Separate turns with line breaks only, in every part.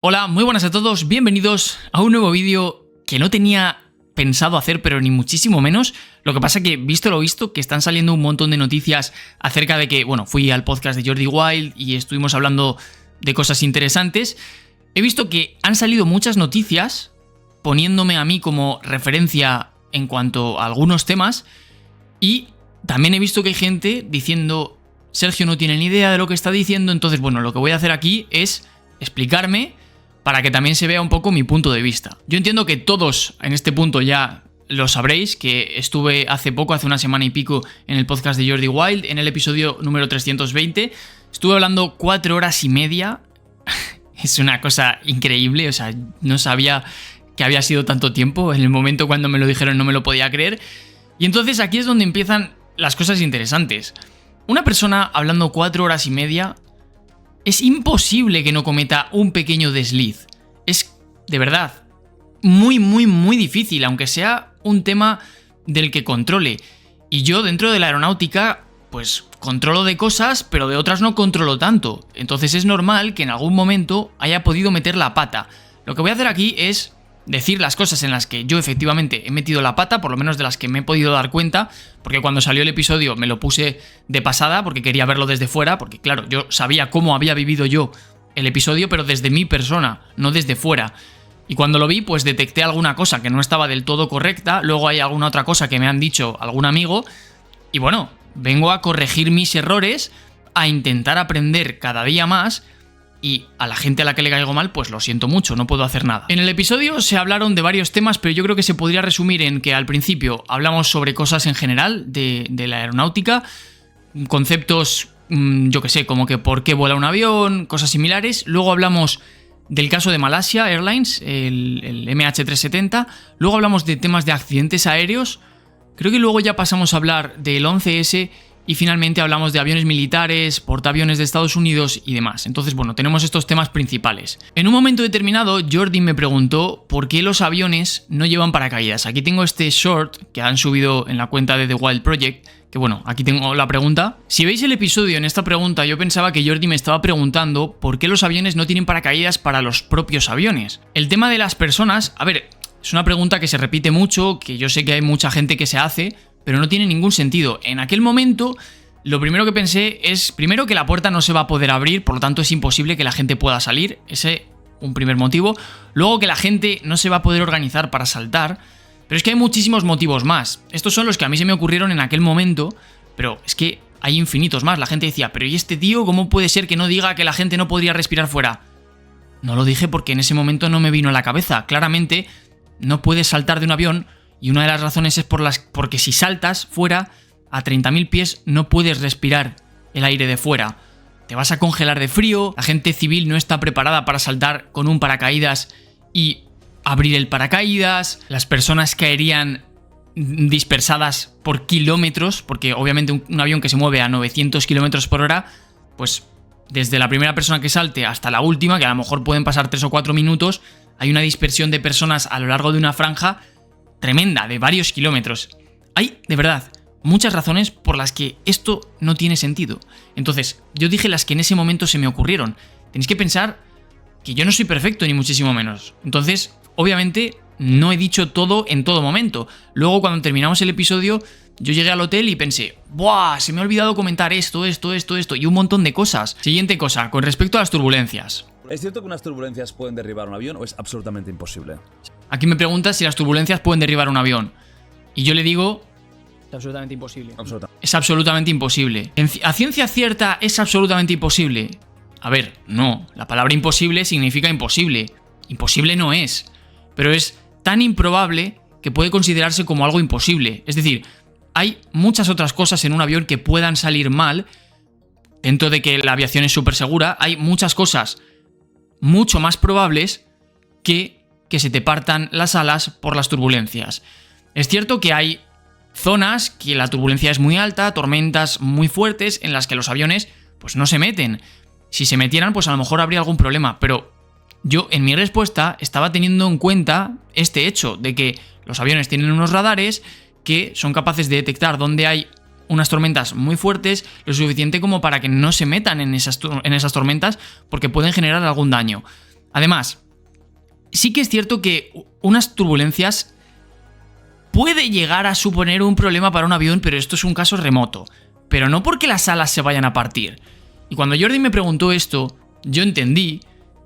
Hola, muy buenas a todos, bienvenidos a un nuevo vídeo que no tenía pensado hacer, pero ni muchísimo menos. Lo que pasa que, visto lo visto, que están saliendo un montón de noticias acerca de que, fui al podcast de Jordi Wild y estuvimos hablando de cosas interesantes. He visto que han salido muchas noticias poniéndome a mí como referencia en cuanto a algunos temas y también he visto que hay gente diciendo Sergio no tiene ni idea de lo que está diciendo, entonces lo que voy a hacer aquí es explicarme para que también se vea un poco mi punto de vista. Yo entiendo que todos en este punto ya lo sabréis, que estuve hace poco, hace una semana y pico, en el podcast de Jordi Wild, en el episodio número 320. Estuve hablando 4 horas y media. Es una cosa increíble, o sea, no sabía que había sido tanto tiempo. En el momento cuando me lo dijeron no me lo podía creer. Y entonces aquí es donde empiezan las cosas interesantes. Una persona hablando 4 horas y media... es imposible que no cometa un pequeño desliz. Es, de verdad, muy difícil, aunque sea un tema del que controle. Y yo, dentro de la aeronáutica, pues controlo de cosas, pero de otras no controlo tanto. Entonces es normal que en algún momento haya podido meter la pata. Lo que voy a hacer aquí es decir las cosas en las que yo efectivamente he metido la pata, por lo menos de las que me he podido dar cuenta, porque cuando salió el episodio me lo puse de pasada porque quería verlo desde fuera, porque claro, yo sabía cómo había vivido yo el episodio, pero desde mi persona, no desde fuera. Y cuando lo vi, pues detecté alguna cosa que no estaba del todo correcta, luego hay alguna otra cosa que me han dicho algún amigo, y vengo a corregir mis errores, a intentar aprender cada día más. Y a la gente a la que le caigo mal, pues lo siento mucho, no puedo hacer nada. En el episodio se hablaron de varios temas, pero yo creo que se podría resumir en que al principio hablamos sobre cosas en general de la aeronáutica, conceptos, como que por qué vuela un avión, cosas similares. Luego hablamos del caso de Malaysia Airlines, el MH370. Luego hablamos de temas de accidentes aéreos. Creo que luego ya pasamos a hablar del 11S. Y finalmente hablamos de aviones militares, portaaviones de Estados Unidos y demás. Entonces, tenemos estos temas principales. En un momento determinado, Jordi me preguntó por qué los aviones no llevan paracaídas. Aquí tengo este short que han subido en la cuenta de The Wild Project, que aquí tengo la pregunta. Si veis el episodio, en esta pregunta yo pensaba que Jordi me estaba preguntando por qué los aviones no tienen paracaídas para los propios aviones. El tema de las personas, es una pregunta que se repite mucho, que yo sé que hay mucha gente que se hace, pero no tiene ningún sentido. En aquel momento, lo primero que pensé es, primero, que la puerta no se va a poder abrir, por lo tanto es imposible que la gente pueda salir, ese un primer motivo. Luego, que la gente no se va a poder organizar para saltar, pero es que hay muchísimos motivos más. Estos son los que a mí se me ocurrieron en aquel momento, pero es que hay infinitos más. La gente decía, pero ¿y este tío cómo puede ser que no diga que la gente no podría respirar fuera? No lo dije porque en ese momento no me vino a la cabeza. Claramente, no puedes saltar de un avión. Y una de las razones es porque si saltas fuera, a 30.000 pies, no puedes respirar el aire de fuera. Te vas a congelar de frío, la gente civil no está preparada para saltar con un paracaídas y abrir el paracaídas, las personas caerían dispersadas por kilómetros, porque obviamente un avión que se mueve a 900 kilómetros por hora, pues desde la primera persona que salte hasta la última, que a lo mejor pueden pasar 3 o 4 minutos, hay una dispersión de personas a lo largo de una franja tremenda, de varios kilómetros. Hay, de verdad, muchas razones por las que esto no tiene sentido. Entonces, yo dije las que en ese momento se me ocurrieron. Tenéis que pensar que yo no soy perfecto, ni muchísimo menos. Entonces, obviamente, no he dicho todo en todo momento. Luego, cuando terminamos el episodio, yo llegué al hotel y pensé, ¡buah! Se me ha olvidado comentar esto, y un montón de cosas. Siguiente cosa, con respecto a las turbulencias.
¿Es cierto que unas turbulencias pueden derribar un avión o es absolutamente imposible?
Aquí me preguntas si las turbulencias pueden derribar un avión. Y yo le digo... es absolutamente imposible. Es absolutamente imposible. A ciencia cierta es absolutamente imposible. No. La palabra imposible significa imposible. Imposible no es. Pero es tan improbable que puede considerarse como algo imposible. Es decir, hay muchas otras cosas en un avión que puedan salir mal. Dentro de que la aviación es súper segura, hay muchas cosas mucho más probables que se te partan las alas por las turbulencias. Es cierto que hay zonas que la turbulencia es muy alta, tormentas muy fuertes en las que los aviones pues no se meten. Si se metieran, pues a lo mejor habría algún problema, pero yo en mi respuesta estaba teniendo en cuenta este hecho de que los aviones tienen unos radares que son capaces de detectar dónde hay unas tormentas muy fuertes, lo suficiente como para que no se metan en esas tormentas porque pueden generar algún daño. Además, sí que es cierto que unas turbulencias puede llegar a suponer un problema para un avión, pero esto es un caso remoto. Pero no porque las alas se vayan a partir. Y cuando Jordi me preguntó esto, yo entendí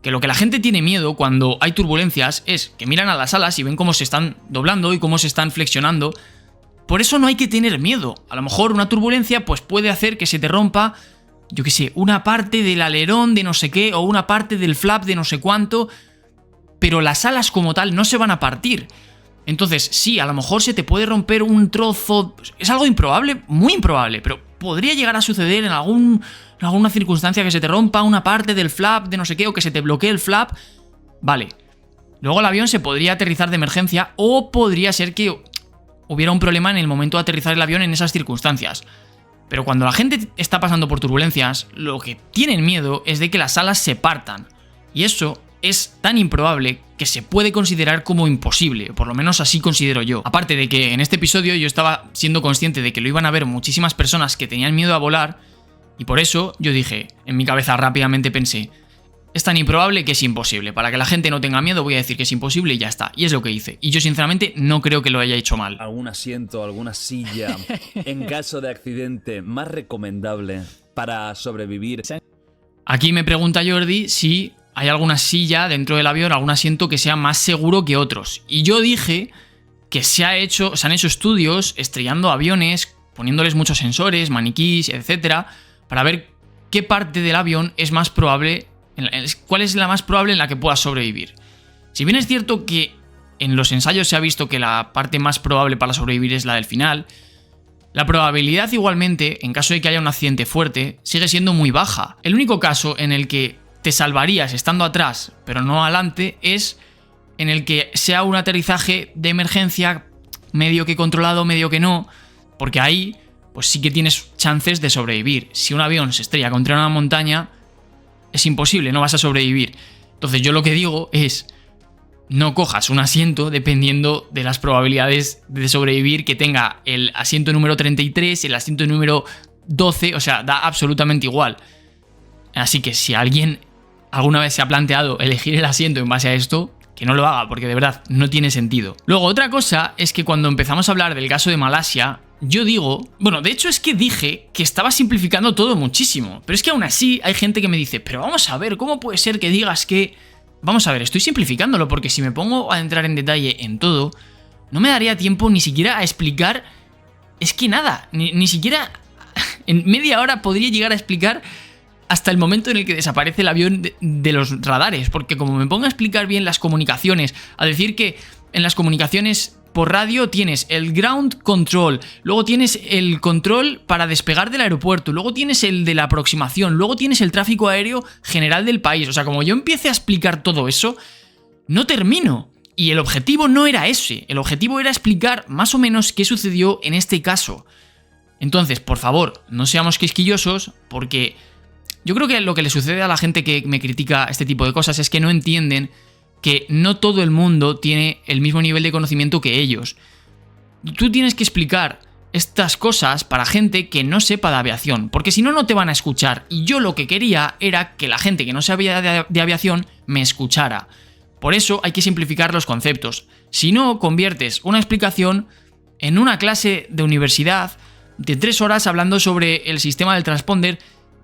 que lo que la gente tiene miedo cuando hay turbulencias es que miran a las alas y ven cómo se están doblando y cómo se están flexionando. Por eso no hay que tener miedo. A lo mejor una turbulencia pues puede hacer que se te rompa, yo qué sé, una parte del alerón de no sé qué o una parte del flap de no sé cuánto, pero las alas como tal no se van a partir. Entonces, sí, a lo mejor se te puede romper un trozo. Es algo improbable, muy improbable, pero podría llegar a suceder en alguna circunstancia que se te rompa una parte del flap de no sé qué o que se te bloquee el flap. Vale. Luego el avión se podría aterrizar de emergencia o podría ser que hubiera un problema en el momento de aterrizar el avión en esas circunstancias. Pero cuando la gente está pasando por turbulencias, lo que tienen miedo es de que las alas se partan. Y eso es tan improbable que se puede considerar como imposible, por lo menos así considero yo. Aparte de que en este episodio yo estaba siendo consciente de que lo iban a ver muchísimas personas que tenían miedo a volar, y por eso yo dije, en mi cabeza rápidamente pensé, es tan improbable que es imposible. Para que la gente no tenga miedo voy a decir que es imposible y ya está. Y es lo que hice. Y yo sinceramente no creo que lo haya hecho mal.
¿Algún asiento, alguna silla, en caso de accidente, más recomendable para sobrevivir?
Aquí me pregunta Jordi si hay alguna silla dentro del avión, algún asiento que sea más seguro que otros. Y yo dije que se han hecho estudios estrellando aviones, poniéndoles muchos sensores, maniquís, etcétera, para ver qué parte del avión es más probable, cuál es la más probable en la que pueda sobrevivir. Si bien es cierto que en los ensayos se ha visto que la parte más probable para sobrevivir es la del final, la probabilidad igualmente, en caso de que haya un accidente fuerte, sigue siendo muy baja. El único caso en el que te salvarías estando atrás, pero no adelante, es en el que sea un aterrizaje de emergencia, medio que controlado, medio que no, porque ahí pues sí que tienes chances de sobrevivir. Si un avión se estrella contra una montaña, es imposible, no vas a sobrevivir. Entonces yo lo que digo es, no cojas un asiento dependiendo de las probabilidades de sobrevivir que tenga el asiento número 33, el asiento número 12, o sea, da absolutamente igual. Así que si alguien alguna vez se ha planteado elegir el asiento en base a esto, que no lo haga, porque de verdad no tiene sentido. Luego, otra cosa es que cuando empezamos a hablar del caso de Malasia, yo digo, bueno, de hecho es que dije que estaba simplificando todo muchísimo, pero es que aún así hay gente que me dice, pero vamos a ver, ¿cómo puede ser que digas que... Vamos a ver, estoy simplificándolo porque si me pongo a entrar en detalle en todo, no me daría tiempo ni siquiera a explicar, es que nada, ni siquiera en media hora podría llegar a explicar hasta el momento en el que desaparece el avión de los radares, porque como me pongo a explicar bien las comunicaciones, a decir que en las comunicaciones por radio tienes el ground control, luego tienes el control para despegar del aeropuerto, luego tienes el de la aproximación, luego tienes el tráfico aéreo general del país. O sea, como yo empiece a explicar todo eso, no termino. Y el objetivo no era ese, el objetivo era explicar más o menos qué sucedió en este caso. Entonces, por favor, no seamos quisquillosos, porque yo creo que lo que le sucede a la gente que me critica este tipo de cosas es que no entienden que no todo el mundo tiene el mismo nivel de conocimiento que ellos. Tú tienes que explicar estas cosas para gente que no sepa de aviación, porque si no, no te van a escuchar. Y yo lo que quería era que la gente que no sabía de aviación me escuchara. Por eso hay que simplificar los conceptos. Si no, conviertes una explicación en una clase de universidad de 3 horas hablando sobre el sistema del transponder,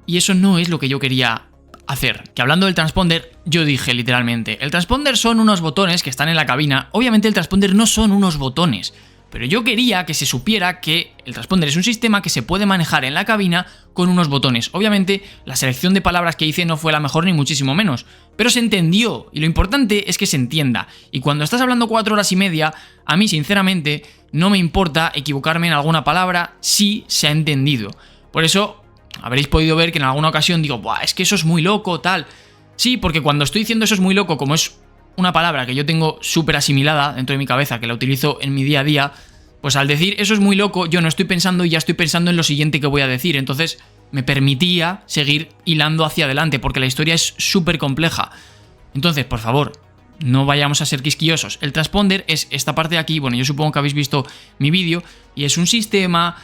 y eso no es lo que yo quería hacer. Que hablando del transponder, yo dije literalmente, el transponder son unos botones que están en la cabina. Obviamente el transponder no son unos botones, pero yo quería que se supiera que el transponder es un sistema que se puede manejar en la cabina con unos botones. Obviamente la selección de palabras que hice no fue la mejor ni muchísimo menos, pero se entendió, y lo importante es que se entienda. Y cuando estás hablando 4 horas y media, a mí sinceramente no me importa equivocarme en alguna palabra si se ha entendido. Por eso habréis podido ver que en alguna ocasión digo, buah, es que eso es muy loco, tal. Sí, porque cuando estoy diciendo eso es muy loco, como es una palabra que yo tengo súper asimilada dentro de mi cabeza, que la utilizo en mi día a día, pues al decir eso es muy loco, yo no estoy pensando y ya estoy pensando en lo siguiente que voy a decir. Entonces me permitía seguir hilando hacia adelante, porque la historia es súper compleja. Entonces, por favor, no vayamos a ser quisquillosos. El transponder es esta parte de aquí, bueno, yo supongo que habéis visto mi vídeo, y es un sistema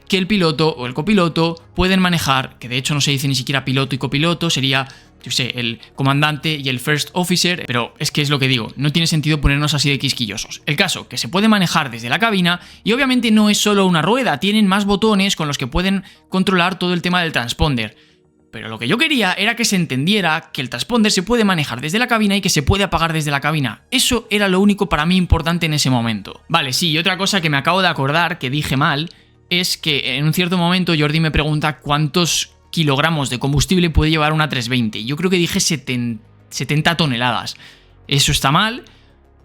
que el piloto o el copiloto pueden manejar, que de hecho no se dice ni siquiera piloto y copiloto, sería yo sé, el comandante y el first officer, pero es que es lo que digo, no tiene sentido ponernos así de quisquillosos. El caso, que se puede manejar desde la cabina y obviamente no es solo una rueda, tienen más botones con los que pueden controlar todo el tema del transponder. Pero lo que yo quería era que se entendiera que el transponder se puede manejar desde la cabina y que se puede apagar desde la cabina. Eso era lo único para mí importante en ese momento. Vale, sí, y otra cosa que me acabo de acordar que dije mal es que en un cierto momento Jordi me pregunta cuántos kilogramos de combustible puede llevar una 320. Yo creo que dije 70 toneladas. Eso está mal.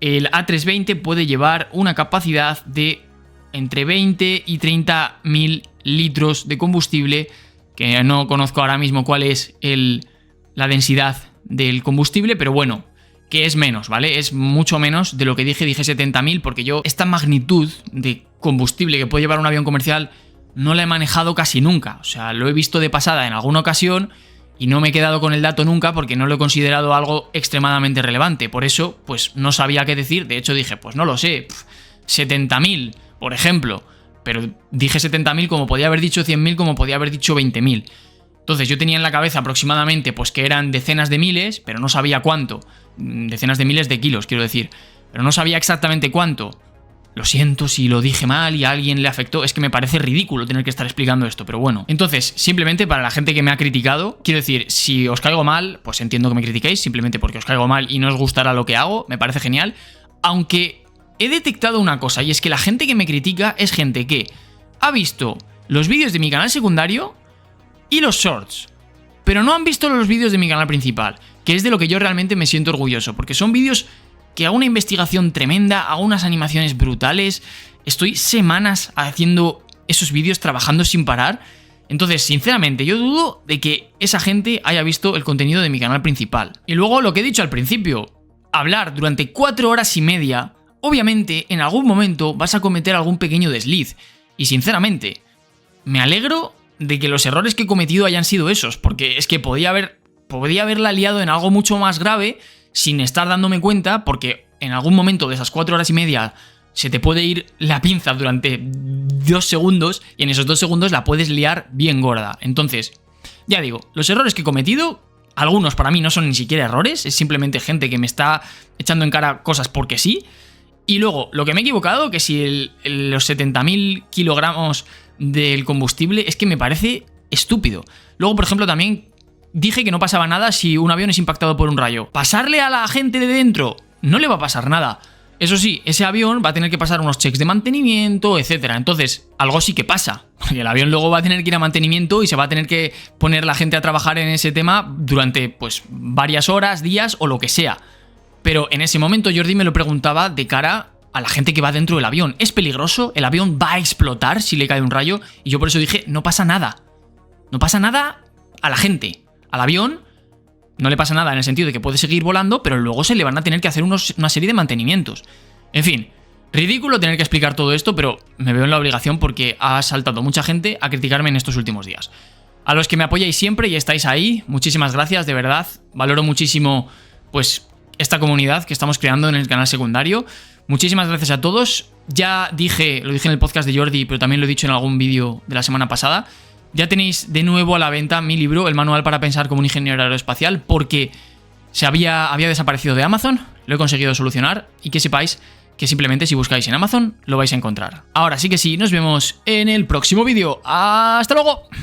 El A320 puede llevar una capacidad de entre 20 y 30.000 litros de combustible, que no conozco ahora mismo cuál es la densidad del combustible, pero bueno, que es menos, ¿vale? Es mucho menos de lo que dije 70.000, porque yo esta magnitud de combustible que puede llevar un avión comercial no la he manejado casi nunca. O sea, lo he visto de pasada en alguna ocasión y no me he quedado con el dato nunca porque no lo he considerado algo extremadamente relevante. Por eso, pues no sabía qué decir. De hecho dije, pues no lo sé, 70.000, por ejemplo. Pero dije 70.000 como podía haber dicho 100.000, como podía haber dicho 20.000. Entonces yo tenía en la cabeza aproximadamente pues que eran decenas de miles, pero no sabía cuánto. Decenas de miles de kilos, quiero decir. Pero no sabía exactamente cuánto. Lo siento si lo dije mal y a alguien le afectó. Es que me parece ridículo tener que estar explicando esto, pero bueno. Entonces, simplemente para la gente que me ha criticado, quiero decir, si os caigo mal, pues entiendo que me critiquéis, simplemente porque os caigo mal y no os gustará lo que hago, me parece genial. Aunque he detectado una cosa, y es que la gente que me critica es gente que ha visto los vídeos de mi canal secundario y los shorts, pero no han visto los vídeos de mi canal principal, que es de lo que yo realmente me siento orgulloso, porque son vídeos que hago una investigación tremenda, hago unas animaciones brutales, estoy semanas haciendo esos vídeos, trabajando sin parar. Entonces, sinceramente, yo dudo de que esa gente haya visto el contenido de mi canal principal. Y luego lo que he dicho al principio, hablar durante 4 horas y media, obviamente en algún momento vas a cometer algún pequeño desliz. Y sinceramente, me alegro de que los errores que he cometido hayan sido esos, porque es que podía haberla liado en algo mucho más grave sin estar dándome cuenta, porque en algún momento de esas 4 horas y media se te puede ir la pinza durante 2 segundos y en esos 2 segundos la puedes liar bien gorda. Entonces, ya digo, los errores que he cometido, algunos para mí no son ni siquiera errores, es simplemente gente que me está echando en cara cosas porque sí. Y luego, lo que me he equivocado, que si los 70.000 kilogramos del combustible, es que me parece estúpido. Luego, por ejemplo, también dije que no pasaba nada si un avión es impactado por un rayo. ¿Pasarle a la gente de dentro? No le va a pasar nada. Eso sí, ese avión va a tener que pasar unos checks de mantenimiento, etcétera. Entonces, algo sí que pasa. Porque el avión luego va a tener que ir a mantenimiento y se va a tener que poner la gente a trabajar en ese tema durante, pues, varias horas, días o lo que sea. Pero en ese momento Jordi me lo preguntaba de cara a la gente que va dentro del avión. ¿Es peligroso? ¿El avión va a explotar si le cae un rayo? Y yo por eso dije, no pasa nada. No pasa nada a la gente. Al avión no le pasa nada en el sentido de que puede seguir volando, pero luego se le van a tener que hacer una serie de mantenimientos. En fin, ridículo tener que explicar todo esto, pero me veo en la obligación porque ha saltado mucha gente a criticarme en estos últimos días. A los que me apoyáis siempre y estáis ahí, muchísimas gracias, de verdad. Valoro muchísimo, pues, esta comunidad que estamos creando en el canal secundario. Muchísimas gracias a todos. Ya lo dije en el podcast de Jordi, pero también lo he dicho en algún vídeo de la semana pasada. Ya tenéis de nuevo a la venta mi libro, El manual para pensar como un ingeniero aeroespacial, porque había desaparecido de Amazon, lo he conseguido solucionar y que sepáis que simplemente si buscáis en Amazon lo vais a encontrar. Ahora sí que sí, nos vemos en el próximo vídeo. ¡Hasta luego!